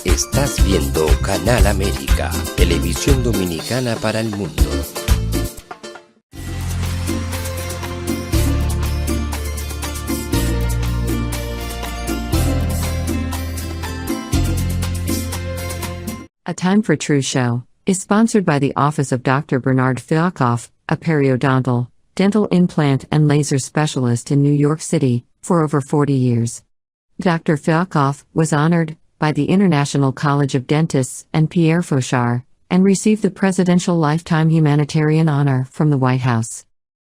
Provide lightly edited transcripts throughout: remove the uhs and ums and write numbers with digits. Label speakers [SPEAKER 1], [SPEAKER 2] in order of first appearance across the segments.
[SPEAKER 1] Estás viendo Canal América, televisión dominicana para el mundo.
[SPEAKER 2] A Time for Truth show is sponsored by the Office of Dr. Bernardfialkoff, a periodontal, dental implant and laser specialist in New York City, for over 40 years. Dr. Fialkoff was honored by the International College of Dentists and Pierre Fauchard, and received the Presidential Lifetime Humanitarian Honor from the White House.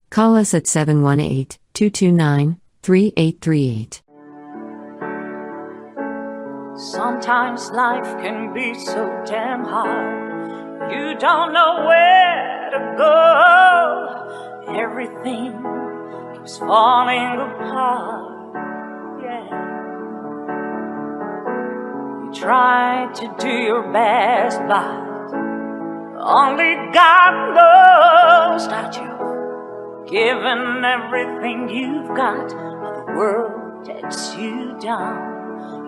[SPEAKER 2] Call us at 718-229-3838.
[SPEAKER 3] Sometimes life can be so damn hard. You don't know where to go. Everything keeps falling apart. Yeah. You try to do your best, but only God knows that you've given everything you've got, but the world takes you down.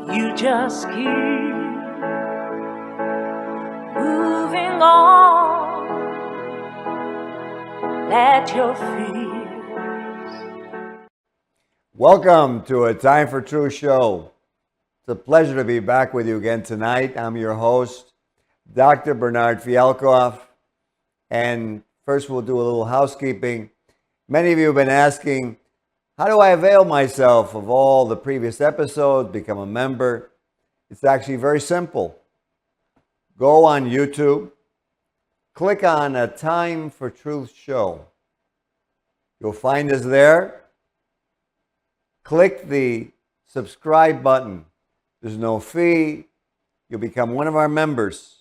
[SPEAKER 3] You just keep moving on. Let your fears.
[SPEAKER 4] Welcome to A Time for Truth show. It's a pleasure to be back with you again tonight. I'm your host, Dr. Bernardfialkoff. And first we'll do a little housekeeping. Many of you have been asking, how do I avail myself of all the previous episodes, become a member? It's actually very simple. Go on YouTube, click on A Time for Truth show. You'll find us there. Click the subscribe button. There's no fee. You'll become one of our members.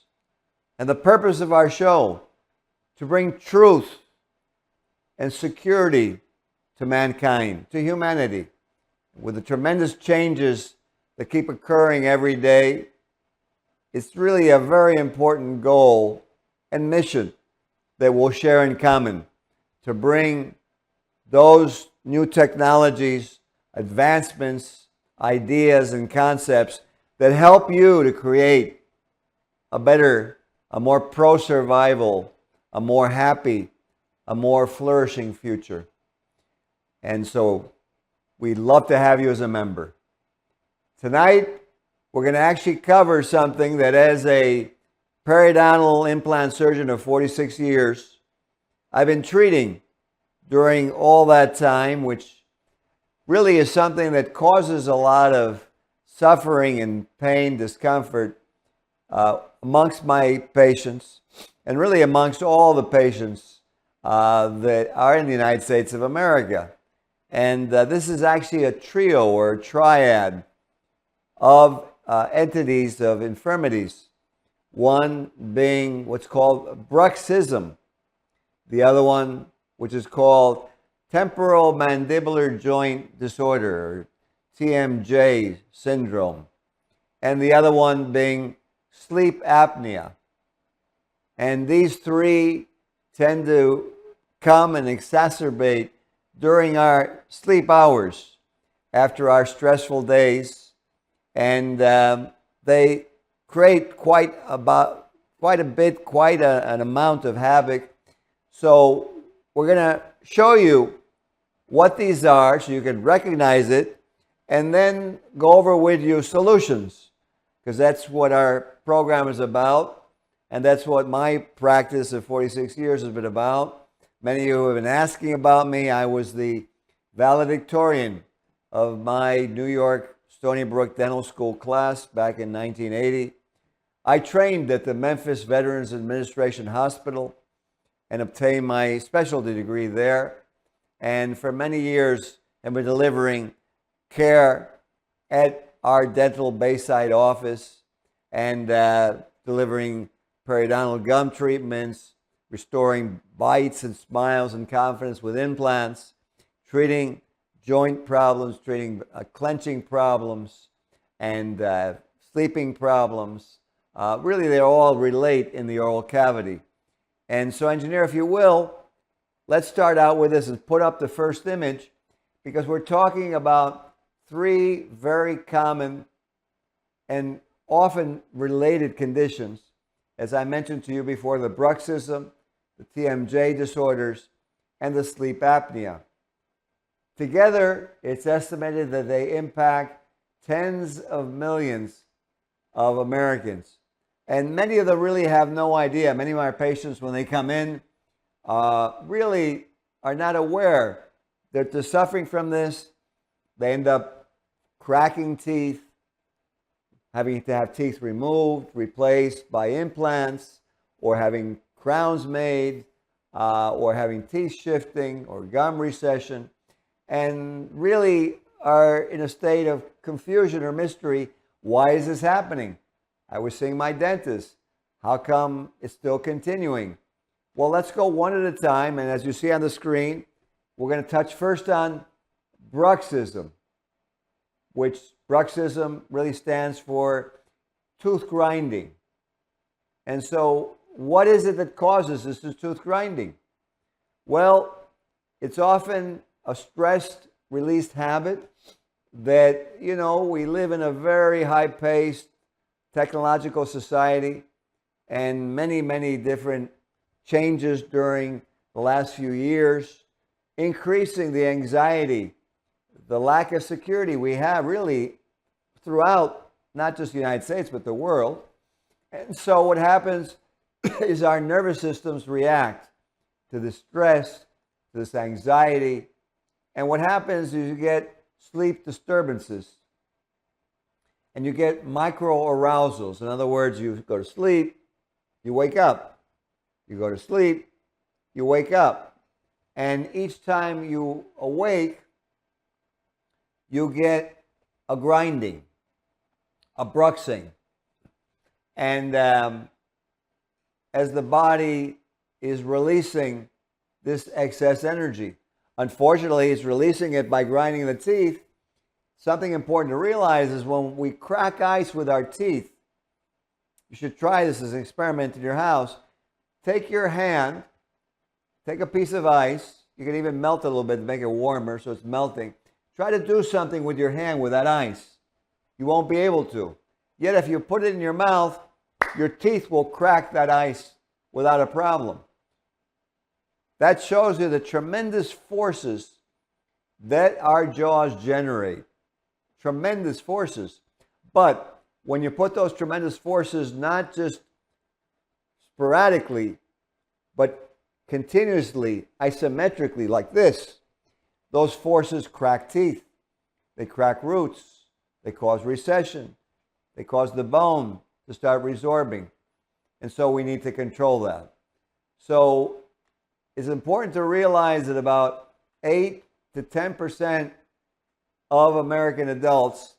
[SPEAKER 4] And the purpose of our show, to bring truth and security to mankind, to humanity. With the tremendous changes that keep occurring every day, it's really a very important goal and mission that we'll share in common, to bring those new technologies, advancements, ideas, and concepts that help you to create a better, a more pro-survival, a more happy, a more flourishing future. And so we'd love to have you as a member. Tonight, we're going to actually cover something that, as a periodontal implant surgeon of 46 years, I've been treating during all that time, which really is something that causes a lot of suffering and pain, discomfort amongst my patients, and really amongst all the patients that are in the United States of America. And this is actually a trio or a triad of entities, of infirmities. One being what's called Bruxism. The other one, which is called temporal mandibular joint disorder, or TMJ syndrome. And the other one being sleep apnea. And these three tend to come and exacerbate during our sleep hours after our stressful days, and they create quite an amount of havoc. So we're going to show you what these are so you can recognize it, and then go over with you solutions, because that's what our program is about, and that's what my practice of 46 years has been about. Many of you have been asking about me. I was the valedictorian of my New York Stony Brook Dental School class back in 1980. I trained at the Memphis Veterans Administration Hospital and obtained my specialty degree there. And for many years, have been delivering care at our dental Bayside office and delivering periodontal gum treatments, restoring bites and smiles and confidence with implants, treating joint problems, treating clenching problems, and sleeping problems. Really, they all relate in the oral cavity. And so, engineer, if you will, let's start out with this and put up the first image, because we're talking about three very common and often related conditions. As I mentioned to you before, the bruxism, the TMJ disorders, and the sleep apnea. Together, it's estimated that they impact tens of millions of Americans. And many of them really have no idea. Many of our patients, when they come in, really are not aware that they're suffering from this. They end up cracking teeth, having to have teeth removed, replaced by implants, or having crowns made, or having teeth shifting or gum recession, and really are in a state of confusion or mystery. Why is this happening? I was seeing my dentist. How come it's still continuing? Well, let's go one at a time. And as you see on the screen, we're going to touch first on bruxism, which bruxism really stands for tooth grinding. And so what is it that causes this tooth grinding? Well, it's often a stress released habit that, we live in a very high-paced technological society, and many, many different changes during the last few years, increasing the anxiety, the lack of security we have really throughout not just the United States, but the world. And so what happens is our nervous systems react to this stress, to this anxiety. And what happens is you get sleep disturbances and you get micro-arousals. In other words, you go to sleep, you wake up. You go to sleep, you wake up. And each time you awake, you get a grinding, a bruxing. And as the body is releasing this excess energy, unfortunately, it's releasing it by grinding the teeth. Something important to realize is when we crack ice with our teeth, you should try this as an experiment in your house. Take your hand, take a piece of ice. You can even melt it a little bit to make it warmer so it's melting. Try to do something with your hand with that ice. You won't be able to. Yet if you put it in your mouth, your teeth will crack that ice without a problem. That shows you the tremendous forces that our jaws generate. Tremendous forces. But when you put those tremendous forces not just sporadically, but continuously, isometrically, like this, those forces crack teeth. They crack roots. They cause recession. They cause the bone to start resorbing. And so we need to control that. So it's important to realize that about 8 to 10% of American adults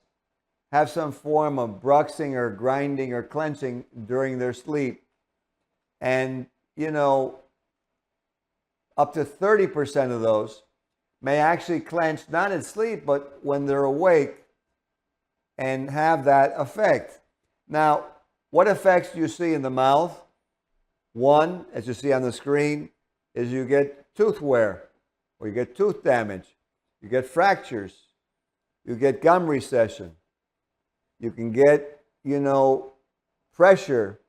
[SPEAKER 4] have some form of bruxing or grinding or clenching during their sleep. And, up to 30% of those may actually clench not in sleep, but when they're awake and have that effect. Now, what effects do you see in the mouth? One, as you see on the screen, is you get tooth wear, or you get tooth damage, you get fractures, you get gum recession, you can get, pressure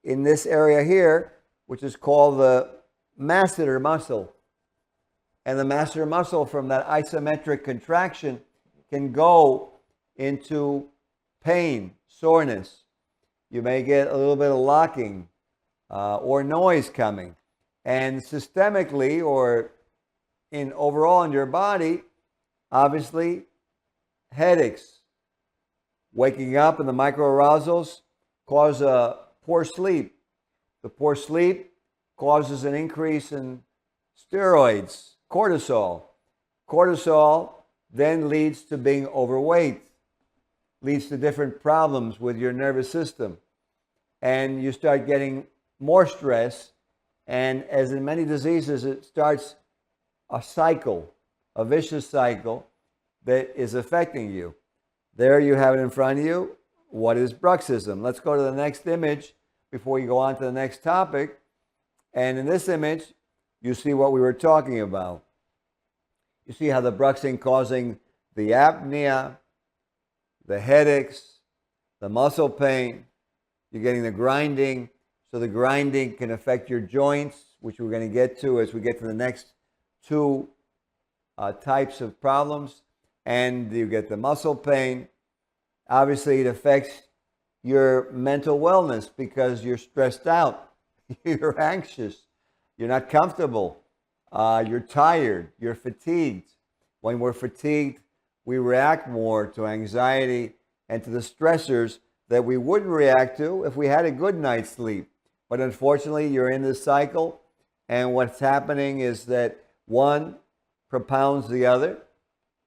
[SPEAKER 4] in this area here, which is called the masseter muscle. And the masseter muscle, from that isometric contraction, can go into pain, soreness. You may get a little bit of locking or noise coming. And systemically, or overall in your body, obviously, headaches. Waking up and the microarousals cause a poor sleep. The poor sleep causes an increase in steroids, cortisol. Cortisol then leads to being overweight, leads to different problems with your nervous system. And you start getting more stress. And as in many diseases, it starts a cycle, a vicious cycle that is affecting you. There you have it in front of you. What is bruxism? Let's go to the next image before you go on to the next topic. And in this image, you see what we were talking about. You see how the bruxing causing the apnea, the headaches, the muscle pain. You're getting the grinding. So the grinding can affect your joints, which we're going to get to as we get to the next two types of problems. And you get the muscle pain. Obviously, it affects your mental wellness because you're stressed out, you're anxious, you're not comfortable, you're tired, you're fatigued. When we're fatigued, we react more to anxiety and to the stressors that we wouldn't react to if we had a good night's sleep. But unfortunately, you're in this cycle, and what's happening is that one propounds the other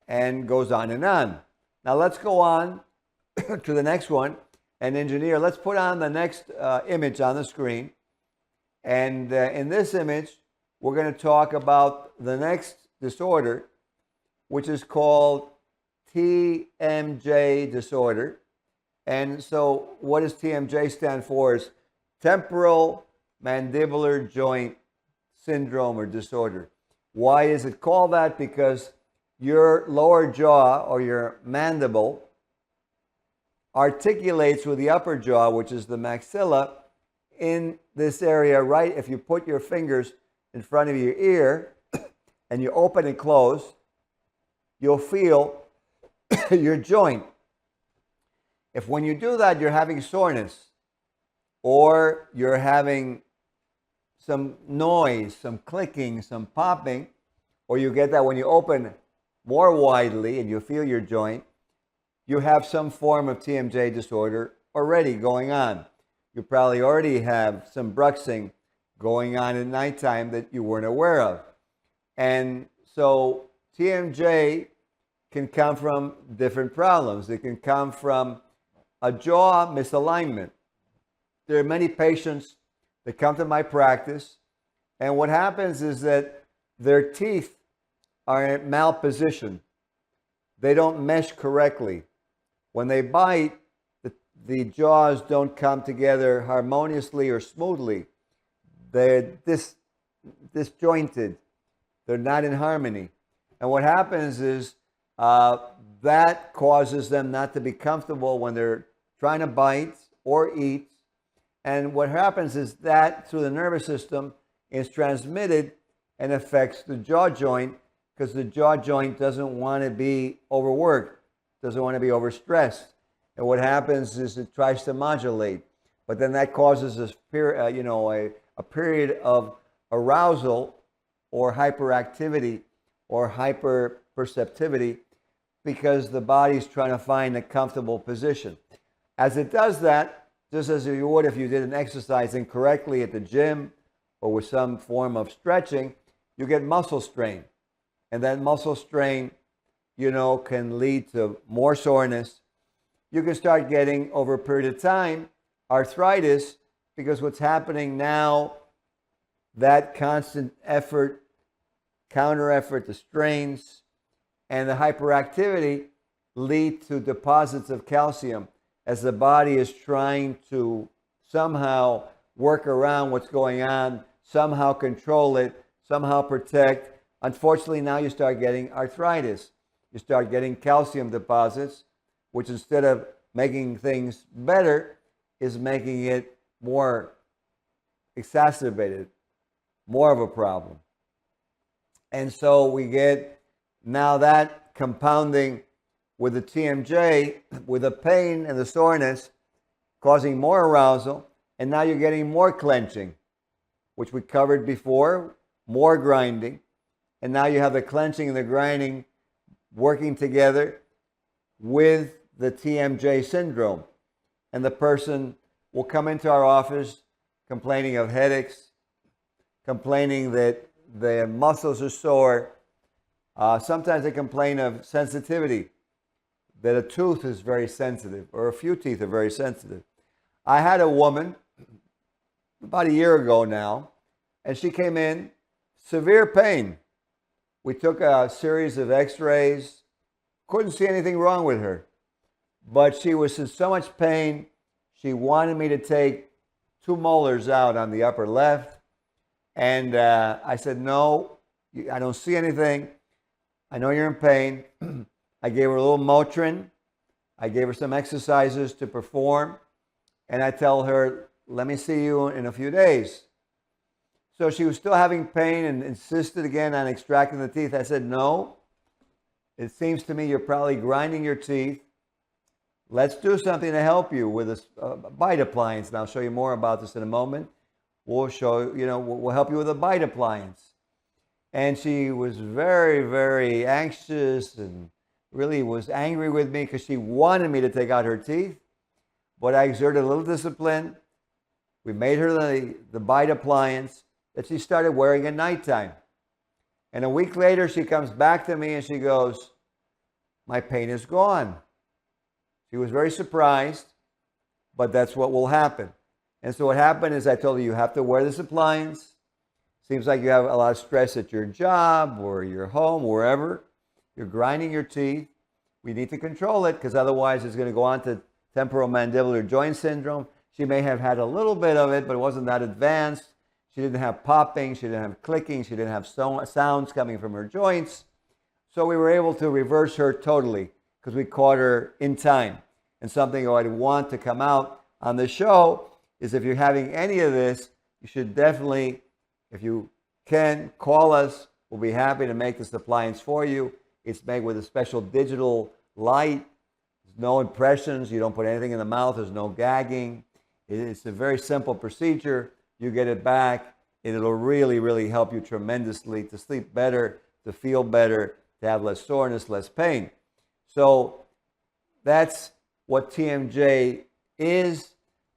[SPEAKER 4] and goes on and on. Now let's go on to the next one. And engineer, let's put on the next image on the screen. And in this image, we're going to talk about the next disorder, which is called TMJ disorder. And so what does TMJ stand for? Is temporal mandibular joint syndrome or disorder. Why is it called that? Because your lower jaw or your mandible articulates with the upper jaw, which is the maxilla, in this area, right? If you put your fingers in front of your ear and you open and close, you'll feel your joint. If when you do that, you're having soreness or you're having some noise, some clicking, some popping, or you get that when you open more widely and you feel your joint, you have some form of TMJ disorder already going on. You probably already have some bruxing going on at nighttime that you weren't aware of. And so TMJ can come from different problems. It can come from a jaw misalignment. There are many patients that come to my practice, and what happens is that their teeth are in malposition. They don't mesh correctly. When they bite, the jaws don't come together harmoniously or smoothly. They're disjointed. They're not in harmony. And what happens is that causes them not to be comfortable when they're trying to bite or eat. And what happens is that through the nervous system is transmitted and affects the jaw joint, because the jaw joint doesn't want to be overworked, doesn't want to be overstressed. And what happens is it tries to modulate. But then that causes a period of arousal or hyperactivity or hyperperceptivity, because the body's trying to find a comfortable position. As it does that, just as you would if you did an exercise incorrectly at the gym or with some form of stretching, you get muscle strain. And that muscle strain, can lead to more soreness. You can start getting, over a period of time, arthritis, because what's happening now, that constant effort, counter effort, the strains, and the hyperactivity lead to deposits of calcium as the body is trying to somehow work around what's going on, somehow control it, somehow protect. Unfortunately, now you start getting arthritis. You start getting calcium deposits, which instead of making things better, is making it more exacerbated, more of a problem. And so we get now that compounding with the TMJ, with the pain and the soreness, causing more arousal, and now you're getting more clenching, which we covered before, more grinding, and now you have the clenching and the grinding working together with the TMJ syndrome. And the person will come into our office complaining of headaches, complaining that the muscles are sore. Sometimes they complain of sensitivity, that a tooth is very sensitive, or a few teeth are very sensitive. I had a woman about a year ago now, and she came in, severe pain. We took a series of x-rays, couldn't see anything wrong with her, but she was in so much pain, she wanted me to take 2 molars out on the upper left, and I said, no, I don't see anything. I know you're in pain. I gave her a little Motrin. I gave her some exercises to perform. And I tell her, let me see you in a few days. So she was still having pain and insisted again on extracting the teeth. I said, no, it seems to me you're probably grinding your teeth. Let's do something to help you with a bite appliance. And I'll show you more about this in a moment. We'll show, we'll help you with a bite appliance. And she was very, very anxious and really was angry with me because she wanted me to take out her teeth. But I exerted a little discipline. We made her the bite appliance that she started wearing at nighttime. And a week later, she comes back to me and she goes, my pain is gone. She was very surprised, but that's what will happen. And so what happened is I told her, you have to wear this appliance. Seems like you have a lot of stress at your job or your home, wherever. You're grinding your teeth. We need to control it because otherwise it's going to go on to temporomandibular joint syndrome. She may have had a little bit of it, but it wasn't that advanced. She didn't have popping. She didn't have clicking. She didn't have sounds coming from her joints. So we were able to reverse her totally because we caught her in time. And something I'd want to come out on the show is if you're having any of this, you should definitely, if you can, call us. We'll be happy to make this appliance for you. It's made with a special digital light. There's no impressions. You don't put anything in the mouth. There's no gagging. It's a very simple procedure. You get it back, and it'll really, really help you tremendously to sleep better, to feel better, to have less soreness, less pain. So that's what TMJ is.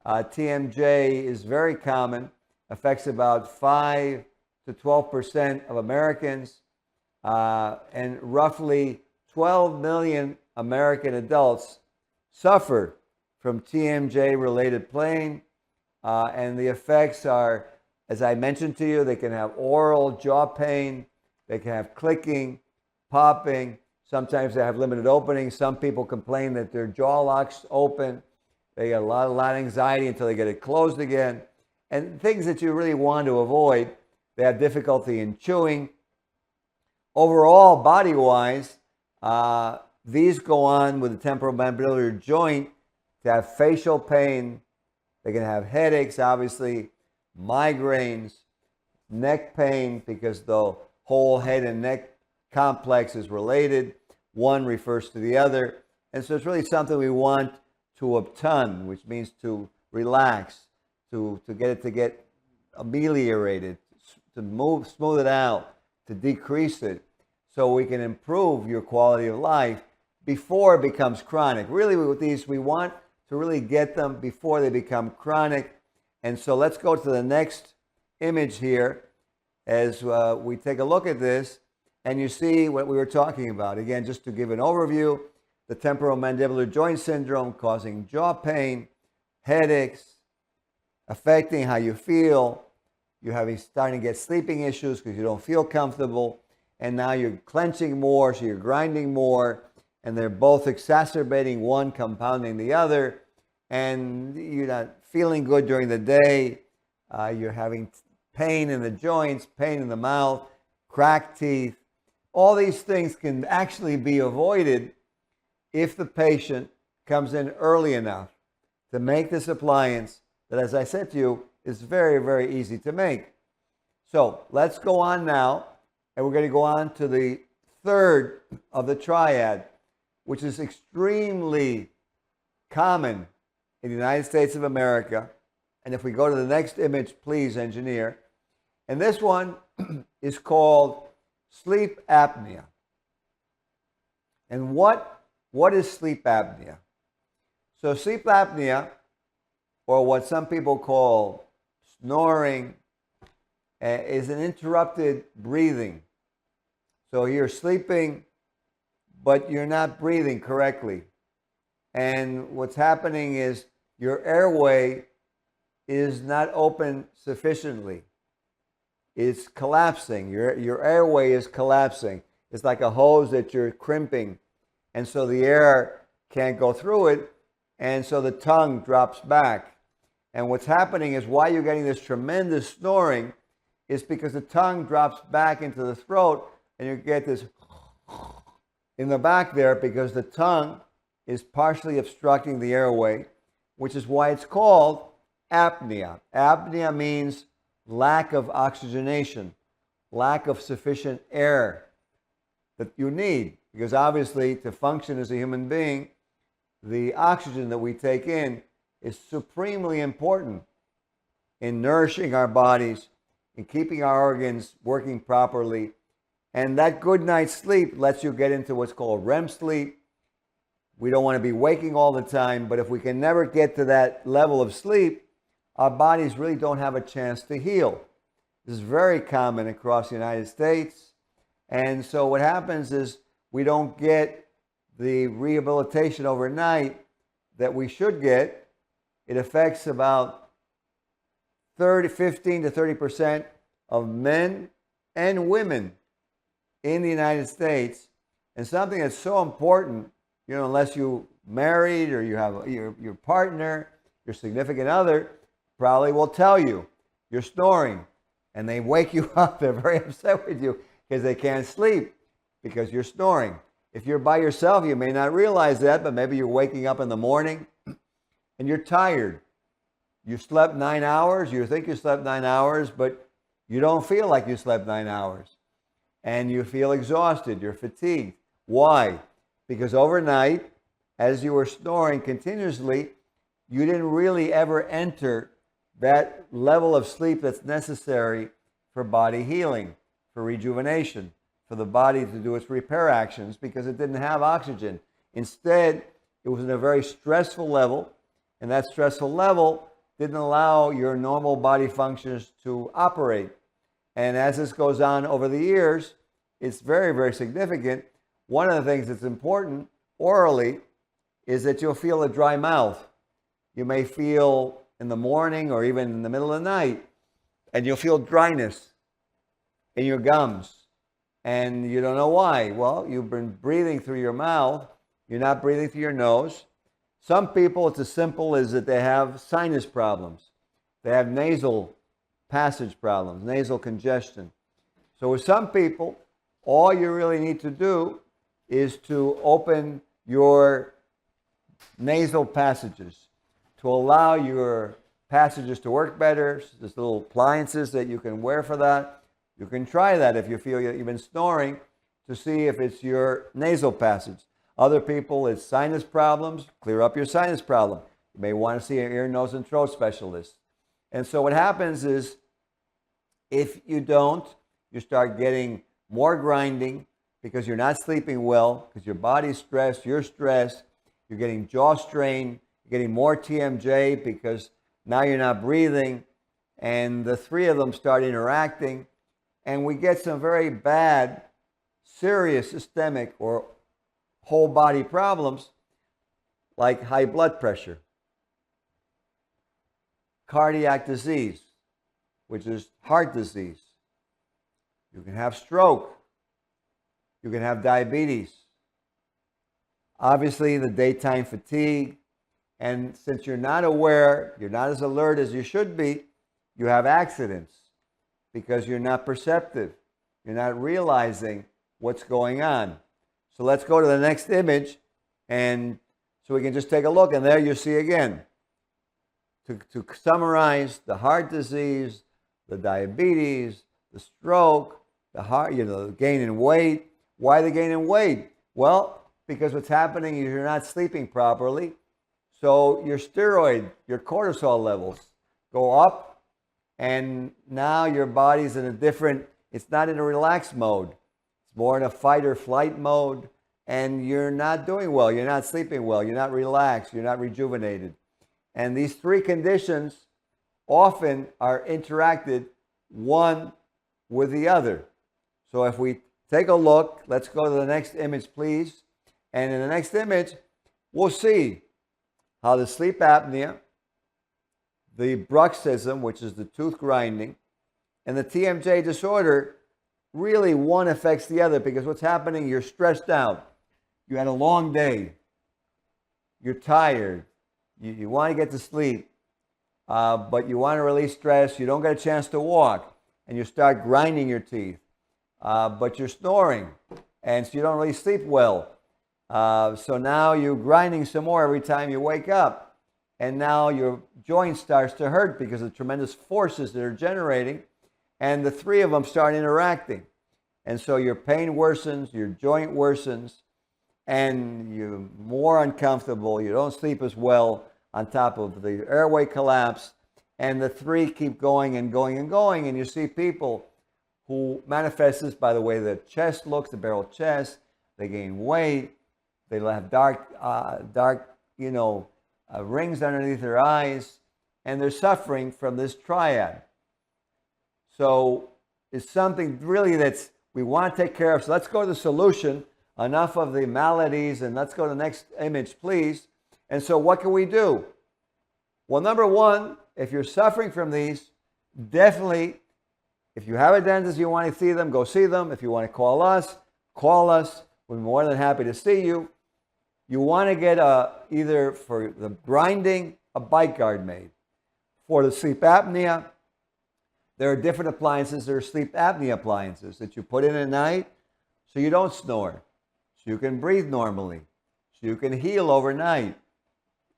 [SPEAKER 4] TMJ is very common, affects about 5 to 12% of Americans, and roughly 12 million American adults suffer from TMJ-related pain, and the effects are, as I mentioned to you, they can have oral jaw pain, they can have clicking, popping. Sometimes they have limited openings. Some people complain that their jaw locks open. They get a lot of anxiety until they get it closed again. And things that you really want to avoid. They have difficulty in chewing. Overall, body-wise, these go on with the temporomandibular joint to have facial pain. They can have headaches, obviously, migraines, neck pain, because the whole head and neck complex is related. One refers to the other. And so it's really something we want to obtun, which means to relax, to get ameliorated, to smooth it out, to decrease it, so we can improve your quality of life before it becomes chronic. Really, with these, we want to really get them before they become chronic. And so let's go to the next image here as we take a look at this. And you see what we were talking about. Again, just to give an overview, the temporomandibular joint syndrome causing jaw pain, headaches, affecting how you feel. You're starting to get sleeping issues because you don't feel comfortable. And now you're clenching more, so you're grinding more. And they're both exacerbating, one compounding the other. And you're not feeling good during the day. You're having pain in the joints, pain in the mouth, cracked teeth. All these things can actually be avoided if the patient comes in early enough to make this appliance that, as I said to you, is very, very easy to make. So let's go on now, and we're going to go on to the third of the triad, which is extremely common in the United States of America. And if we go to the next image, please, engineer. And this one is called sleep apnea. And what is sleep apnea? So sleep apnea, or what some people call snoring, is an interrupted breathing. So you're sleeping, but you're not breathing correctly. And what's happening is your airway is not open sufficiently. It's collapsing. Your airway is collapsing. It's like a hose that you're crimping. And so the air can't go through it. And so the tongue drops back. And what's happening is why you're getting this tremendous snoring is because the tongue drops back into the throat and you get this in the back there because the tongue is partially obstructing the airway, which is why it's called apnea. Apnea means lack of oxygenation, lack of sufficient air that you need, because obviously to function as a human being, the oxygen that we take in is supremely important in nourishing our bodies, in keeping our organs working properly. And that good night's sleep lets you get into what's called REM sleep. We don't want to be waking all the time, but if we can never get to that level of sleep, our bodies really don't have a chance to heal. This is very common across the United States. And so what happens is we don't get the rehabilitation overnight that we should get. It affects about 15 to 30% of men and women in the United States. And something that's so important, you know, unless you married or you have your partner, your significant other, probably will tell you you're snoring, and they wake you up. They're very upset with you because they can't sleep because you're snoring. If you're by yourself, you may not realize that, but maybe you're waking up in the morning and you're tired. You slept 9 hours, you think you slept 9 hours, but you don't feel like you slept 9 hours. And you feel exhausted, you're fatigued. Why? Because overnight, as you were snoring continuously, you didn't really ever enter that level of sleep that's necessary for body healing, for rejuvenation, for the body to do its repair actions, because it didn't have oxygen. Instead, it was in a very stressful level, and that stressful level didn't allow your normal body functions to operate. And as this goes on over the years, it's very, very significant. One of the things that's important orally is that you'll feel a dry mouth. You may feel in the morning or even in the middle of the night, and you'll feel dryness in your gums. And you don't know why. Well, you've been breathing through your mouth. You're not breathing through your nose. Some people, it's as simple as that they have sinus problems. They have nasal passage problems, nasal congestion. So with some people, all you really need to do is to open your nasal passages to allow your passages to work better. There's little appliances that you can wear for that. You can try that if you feel you've been snoring to see if it's your nasal passage. Other people, it's sinus problems. Clear up your sinus problem. You may want to see an ear, nose, and throat specialist. And so what happens is, if you don't, you start getting more grinding because you're not sleeping well, because your body's stressed, you're stressed, you're getting jaw strain, you're getting more TMJ because now you're not breathing, and the three of them start interacting, and we get some very bad, serious systemic or whole body problems like high blood pressure, cardiac disease, which is heart disease. You can have stroke. You can have diabetes. Obviously, the daytime fatigue. And since you're not aware, you're not as alert as you should be, you have accidents because you're not perceptive. You're not realizing what's going on. So let's go to the next image, and so we can just take a look. And there you see again, to summarize, the heart disease, the diabetes, the stroke, the heart, the gain in weight. Why the gain in weight? Well, because what's happening is you're not sleeping properly. So your steroid, your cortisol levels go up, and now your body's in a different, it's not in a relaxed mode. It's more in a fight or flight mode, and you're not doing well. You're not sleeping well. You're not relaxed. You're not rejuvenated. And these three conditions often are interacted one with the other. So if we take a look, let's go to the next image, please. And in the next image, we'll see how the sleep apnea, the bruxism, which is the tooth grinding, and the TMJ disorder, really one affects the other, because what's happening, you're stressed out. You had a long day. You're tired. You want to get to sleep, but you want to release stress. You don't get a chance to walk, and you start grinding your teeth, but you're snoring. And so you don't really sleep well. So now you're grinding some more every time you wake up. And now your joint starts to hurt because of the tremendous forces that are generating. And the three of them start interacting. And so your pain worsens, your joint worsens, and you're more uncomfortable. You don't sleep as well on top of the airway collapse. And the three keep going and going and going. And you see people who manifest this by the way the chest looks, the barrel chest. They gain weight. They have dark, rings underneath their eyes. And they're suffering from this triad. So it's something really that's we want to take care of. So let's go to the solution. Enough of the maladies, and let's go to the next image, please. And so what can we do? Well, number one, if you're suffering from these, definitely, if you have a dentist, you want to see them, go see them. If you want to call us. We're more than happy to see you. You want to get either for the grinding, a bite guard made. For the sleep apnea, there are different appliances. There are sleep apnea appliances that you put in at night so you don't snore, so you can breathe normally, so you can heal overnight.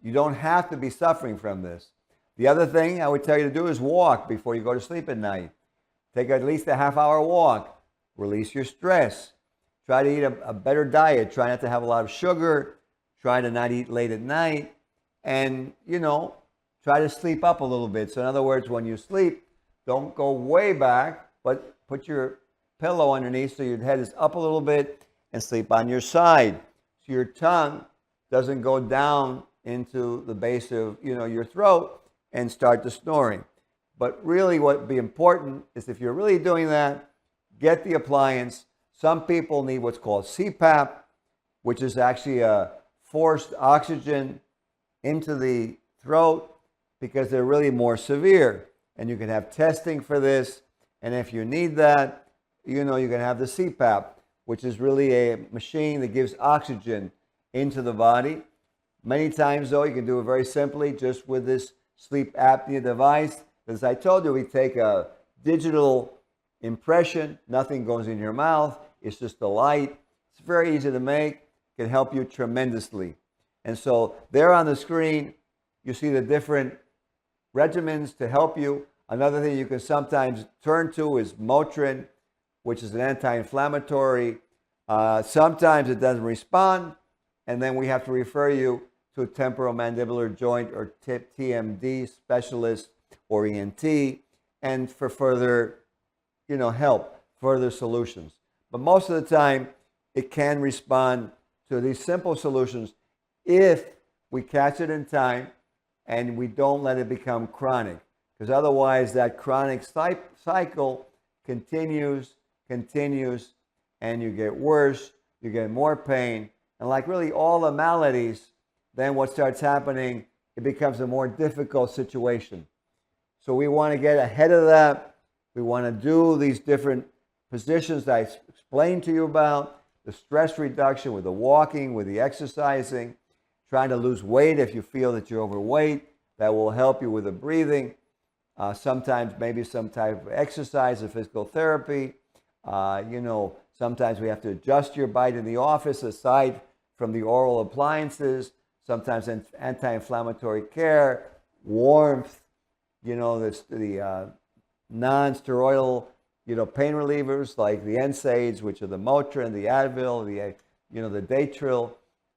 [SPEAKER 4] You don't have to be suffering from this. The other thing I would tell you to do is walk before you go to sleep at night. Take at least a half-hour walk. Release your stress. Try to eat a better diet. Try not to have a lot of sugar. Try to not eat late at night. And, try to sleep up a little bit. So in other words, when you sleep, don't go way back, but put your pillow underneath so your head is up a little bit and sleep on your side. So your tongue doesn't go down into the base of, your throat and start the snoring. But really what would be important is if you're really doing that, get the appliance. Some people need what's called CPAP, which is actually a forced oxygen into the throat because they're really more severe. And you can have testing for this. And if you need that, you can have the CPAP, which is really a machine that gives oxygen into the body. Many times, though, you can do it very simply just with this sleep apnea device. As I told you, we take a digital impression. Nothing goes in your mouth. It's just a light. It's very easy to make. It can help you tremendously. And so there on the screen, you see the different regimens to help you. Another thing you can sometimes turn to is Motrin, which is an anti-inflammatory. Sometimes it doesn't respond, and then we have to refer you to a temporomandibular joint or TMJ specialist or ENT, and for further, help, further solutions. But most of the time, it can respond to these simple solutions if we catch it in time and we don't let it become chronic. Because otherwise, that chronic cycle continues, and you get worse, you get more pain. And like really all the maladies, then what starts happening, it becomes a more difficult situation. So we want to get ahead of that. We want to do these different positions that I explained to you about, the stress reduction with the walking, with the exercising, trying to lose weight if you feel that you're overweight. That will help you with the breathing. Sometimes maybe some type of exercise or physical therapy. Sometimes we have to adjust your bite in the office aside from the oral appliances. Sometimes anti-inflammatory care, warmth, the non-steroidal, pain relievers like the NSAIDs, which are the Motrin, the Advil, the Datril.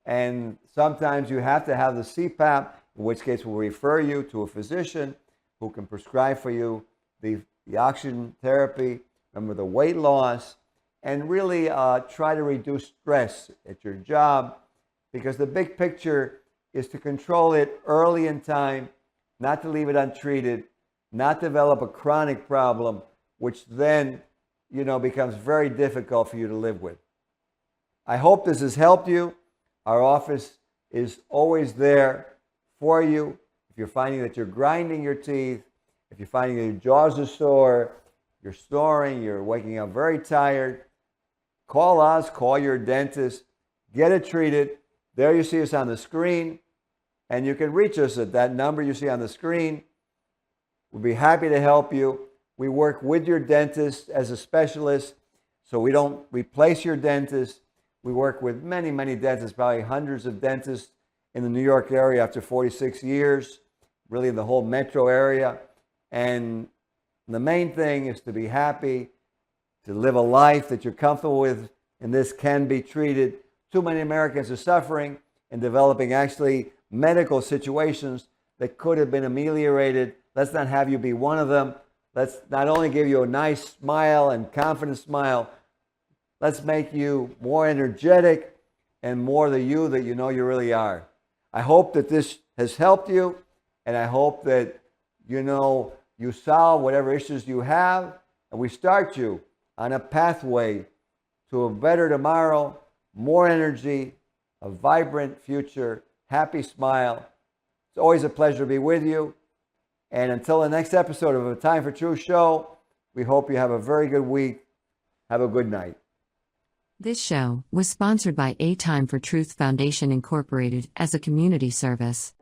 [SPEAKER 4] And sometimes you have to have the CPAP, in which case we'll refer you to a physician who can prescribe for you the oxygen therapy, remember the weight loss, and really try to reduce stress at your job, because the big picture is to control it early in time, not to leave it untreated, not develop a chronic problem, which then, becomes very difficult for you to live with. I hope this has helped you. Our office is always there for you. If you're finding that you're grinding your teeth, if you're finding that your jaws are sore, you're snoring, you're waking up very tired, call us, call your dentist, get it treated. There you see us on the screen, and you can reach us at that number you see on the screen. We'll be happy to help you. We work with your dentist as a specialist, So we don't replace your dentist. We work with many, many dentists, probably hundreds of dentists in the New York area after 46 years, really in the whole metro area. And the main thing is to be happy, to live a life that you're comfortable with, and this can be treated. Too many Americans are suffering and developing actually medical situations that could have been ameliorated. Let's not have you be one of them. Let's not only give you a nice smile and confident smile, let's make you more energetic and more the you that you know you really are. I hope that this has helped you, and I hope that you solve whatever issues you have, and we start you on a pathway to a better tomorrow, more energy, a vibrant future, happy smile. It's always a pleasure to be with you. And until the next episode of A Time for Truth show, we hope you have a very good week. Have a good night.
[SPEAKER 2] This show was sponsored by Atimefortruthsfoundation Incorporated as a community service.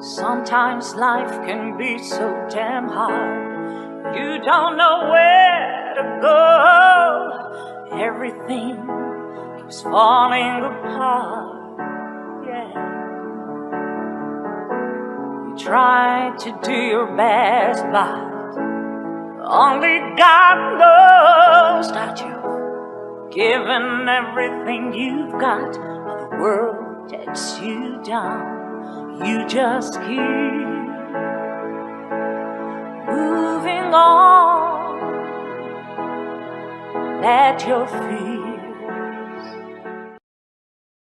[SPEAKER 3] Sometimes life can be so damn hard. You don't know where to go. Everything keeps falling apart. Yeah. You try to do your best, but only God knows that you've given everything you've got, but the world takes you down. You just keep moving on. Let your feet